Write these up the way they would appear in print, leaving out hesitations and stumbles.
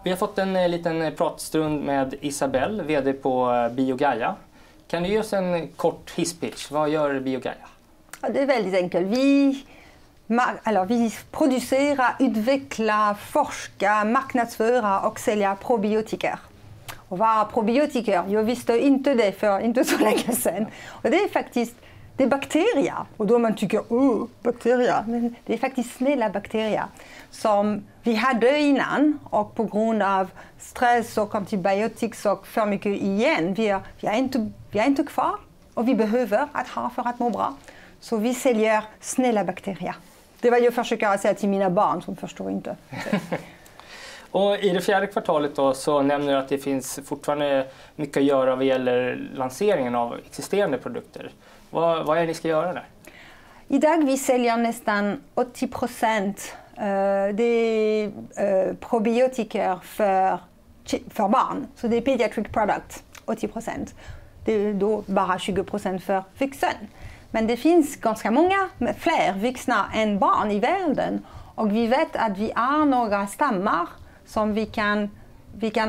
Vi har fått en liten pratstund med Isabelle, vd på BioGaia. Kan du ge oss en kort hisspitch? Vad gör BioGaia? Det är väldigt enkelt. Vi producerar, utvecklar, forskar, marknadsföra och säljer probiotiker. Och vad är probiotiker? Jag visste inte det för inte så länge sedan. Och det är faktiskt bakterier. Och då man tycker, bakterier. Men det är faktiskt snälla bakterier som vi hade innan. Och på grund av stress och antibiotika och för mycket igen, vi är inte kvar. Och vi behöver att ha för att må bra. Så vi säljer snälla bakterier. Det var jag försöker säga till mina barn som förstår inte. Och i det fjärde kvartalet då, så nämner du att det finns fortfarande mycket att göra vad gäller lanseringen av existerande produkter. Vad är det ni ska göra där? Idag vi säljer nästan 80% probiotiker för barn. Så det är pediatric product, 80%. Det är då bara 20% för vuxen. Men det finns ganska många fler vuxna än barn i världen. Och vi vet att vi har några stammar som vi kan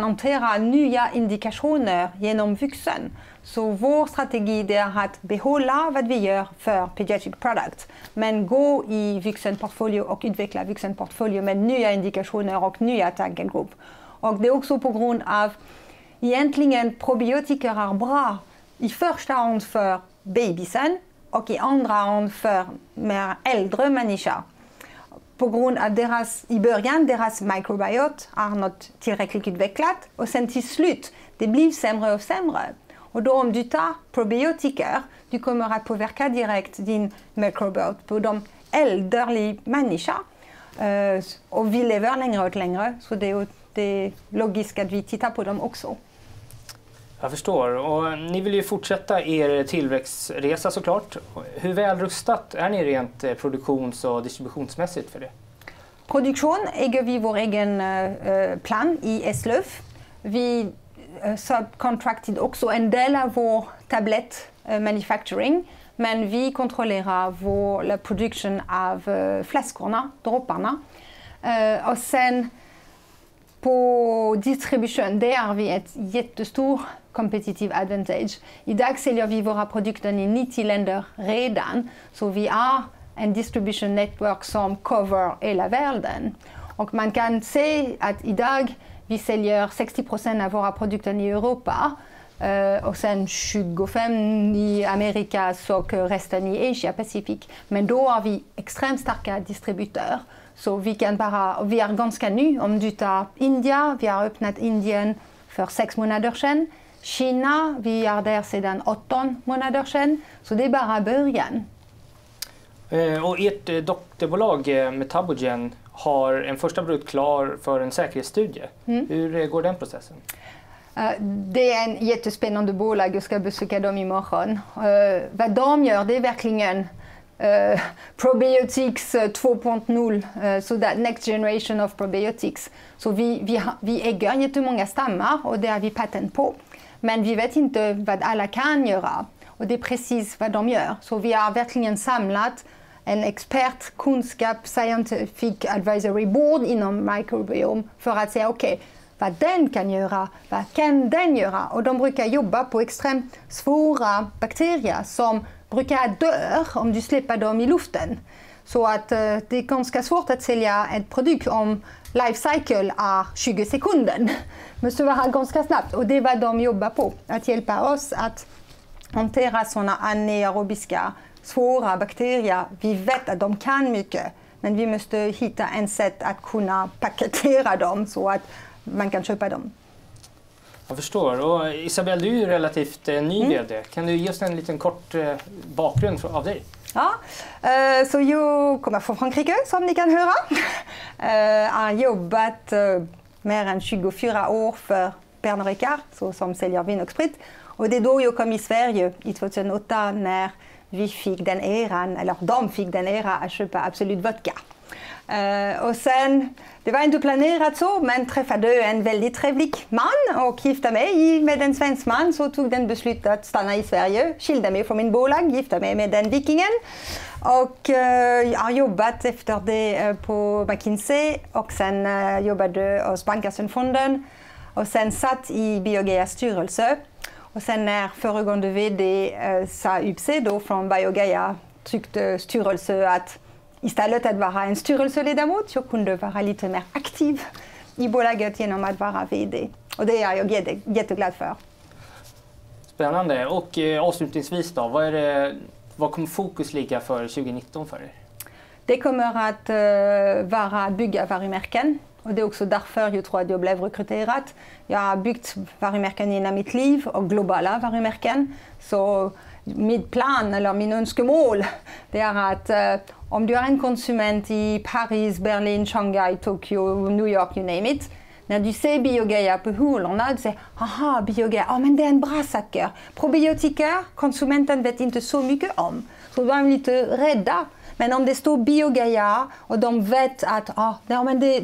hantera nya indikationer genom vuxen. Så vår strategi är att behålla vad vi gör för pediatric product. Men gå i vuxenportfolio och utveckla vuxenportfolio med nya indikationer och nya targetgrupp. Och det är också på grund av egentligen probiotika är bra i första hand för babysen och i andra hand för mer äldre människor. På grund av deras mikrobiot är not tillräckligt utvecklat och sen till slut det blir sämre och sämre. Och då om du tar probiotika, du kommer att påverka direkt din mikrobiot på de äldre människor. Och vi lever längre och längre, så det är logiskt att vi tittar på dem också. Jag förstår. Och ni vill ju fortsätta er tillväxtresa såklart. Hur väl rustat är ni rent produktions- och distributionsmässigt för det? Produktion äger vi vår egen plan i Eslöv. Vi subcontracted också en del av vår tablet manufacturing. Men vi kontrollerar produktion av flaskorna, dropparna. Och sen på distribution, där har vi ett jättestor competitive advantage. Idag säljer vi våra produkter i 90 länder redan, så vi har en distribution network som cover hela världen. Och man kan se att idag vi säljer 60% av våra produkter i Europa och sen 25% i Amerika och resten i Asia Pacific. Men då har vi extremt starka distributörer. Så vi är ganska ny. Om du tar India, vi har öppnat Indien för 6 månader sedan. Kina, vi är där sedan 18 månader sedan. Så det är bara början. Och ert dotterbolag Metabogen har en första produkt klar för en säkerhetsstudie. Hur går den processen? Det är en jättespännande bolag, jag ska besöka dem imorgon. Vad de gör, det är verkligen probiotics 2.0, så that next generation of probiotics. Så vi äger jättemånga stammar och det har vi patent på. Men vi vet inte vad alla kan göra. Och det är precis vad de gör. Så vi har verkligen samlat en expertkunskap, scientific advisory board inom microbiome för att säga okej, vad den kan göra, vad kan den göra? Och de brukar jobba på extremt svåra bakterier som brukar dö om du släpper dem i luften. Så att det är ganska svårt att sälja en produkt om life cycle är 20 sekunder. Det måste vara ganska snabbt och det är vad de jobbar på. Att hjälpa oss att hantera sådana anaerobiska svåra bakterier. Vi vet att de kan mycket, men vi måste hitta en sätt att kunna paketera dem så att man kan köpa dem. Jag förstår. Och Isabelle, du är ju relativt ny vd. Kan du ge oss en liten kort bakgrund av dig? Ja, så jag kommer från Frankrike som ni kan höra. Jag har jobbat mer än 24 år för Pernod Ricard som säljer vin och sprit. Och det är då jag kom i Sverige i 2008 när vi fick den äran, eller de fick den äran att köpa Absolut Vodka. Och sen, det var inte planerat så, men träffade en väldigt trevlig man och gifte mig med en svensk man. Så tog den beslut att stanna i Sverige, skilde mig från min bolag, gifte mig med den vikingen. Och jag har jobbat efter det på McKinsey och sen jobbade hos Bankassenfonden och sen satt i Biogaia styrelse. Och sen när föregående vd sa upp sig då från Biogaia tyckte styrelse att istället att vara en styrelseledamot jag kunde vara lite mer aktiv i bolaget genom att vara vd. Och det är jag jätteglad för. Spännande. Och avslutningsvis då, vad kommer fokus ligga för 2019 för er? Det kommer att vara att bygga varumärken. Och det är också därför jag tror att jag blev rekryterad. Jag har byggt varumärken inom mitt liv och globala varumärken. Så min plan eller min önskemål det är att om du är en konsument i Paris, Berlin, Shanghai, Tokyo, New York, you name it. När du ser Biogaia på hyllorna, du säger aha, Biogaia, men det är en bra sak. Probiotika, konsumenten vet inte så mycket om. Så de är lite rädda. Men om det står Biogaia och de vet att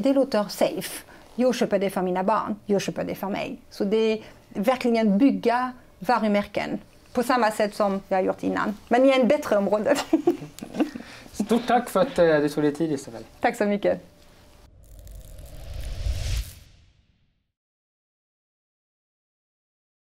det låter safe. Jag köper det för mina barn, jag köper det för mig. Så det är verkligen bygga varumärken. På samma sätt som jag har gjort innan. Men i en bättre område. Stort tack för att du tog dig tid, Isabelle. Tack så mycket.